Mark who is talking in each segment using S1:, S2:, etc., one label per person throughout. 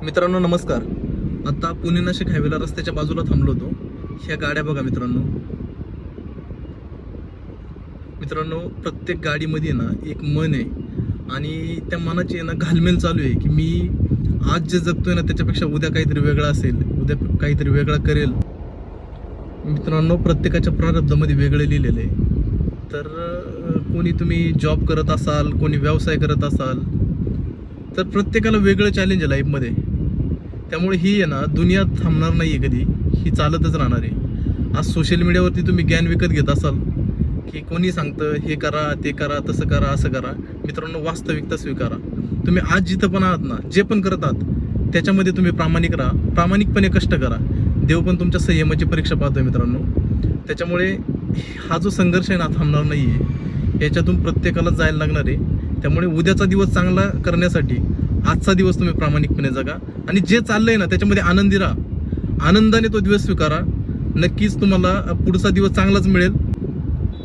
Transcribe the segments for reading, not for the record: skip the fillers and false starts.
S1: मित्रांनो नमस्कार. आता पुणे नाशिक हायवेला रस्त्याच्या बाजूला थांबलो होतो. ह्या गाड्या बघा मित्रांनो प्रत्येक गाडीमध्ये ना एक मन आहे आणि त्या मनाची आहे ना घालमेल चालू आहे की मी आज जे जगतोय ना त्याच्यापेक्षा उद्या काहीतरी वेगळं असेल, उद्या काहीतरी वेगळं करेल. मित्रांनो प्रत्येकाच्या प्रारब्धामध्ये वेगळं लिहिलेलं आहे. तर कोणी तुम्ही जॉब करत असाल, कोणी व्यवसाय करत असाल, तर प्रत्येकाला वेगळं चॅलेंज आहे लाईफमध्ये. त्यामुळे ही आहे ना दुनिया थांबणार नाही आहे, कधी ही चालतच राहणार आहे. आज सोशल मीडियावरती तुम्ही ज्ञान विकत घेत असाल की कोणी सांगतं हे करा, ते करा, तसं करा, असं करा. मित्रांनो वास्तविकता स्वीकारा. तुम्ही आज जिथं पण आहात ना, जे पण करत आहात त्याच्यामध्ये तुम्ही प्रामाणिक राहा, प्रामाणिकपणे कष्ट करा. देव पण तुमच्या संयमाची परीक्षा पाहतोय मित्रांनो. त्याच्यामुळे हा जो संघर्ष आहे ना थांबणार नाही आहे, याच्यातून प्रत्येकाला जायला लागणार आहे. त्यामुळे उद्याचा दिवस चांगला करण्यासाठी आजचा दिवस तुम्ही प्रामाणिकपणे जगा आणि जे चाललंय ना त्याच्यामध्ये आनंदी राहा. आनंदाने तो दिवस स्वीकारा. नक्कीच तुम्हाला पुढचा दिवस चांगलाच मिळेल.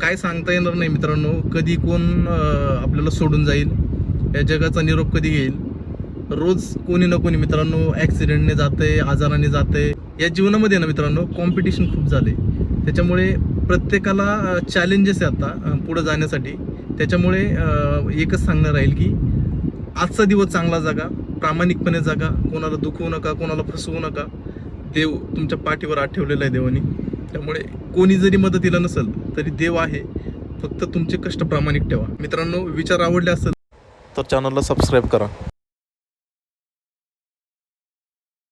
S1: काय सांगता येणार नाही मित्रांनो, कधी कोण आपल्याला सोडून जाईल, या जगाचा निरोप कधी घेईल. रोज कोणी ना कोणी मित्रांनो ॲक्सिडेंटने जाते, आजाराने जाते. या जीवनामध्ये ना मित्रांनो कॉम्पिटिशन खूप झाले. त्याच्यामुळे प्रत्येकाला चॅलेंजेस आहे आता पुढे जाण्यासाठी. त्याच्यामुळे एकच सांगणार राहील की आजचा दिवस चांगला जगा, प्रामाणिकपणे जगा, कोणाला दुखवू नका, कोणाला फसवू नका. देव तुमच्या पाठीवर हात ठेवलेला आहे देवानी. त्यामुळे कोणी जरी मदतीला नसेल तरी देव आहे. फक्त तुमचे कष्ट प्रामाणिक ठेवा. मित्रांनो विचार आवडले असेल तर चॅनलला सबस्क्राईब करा.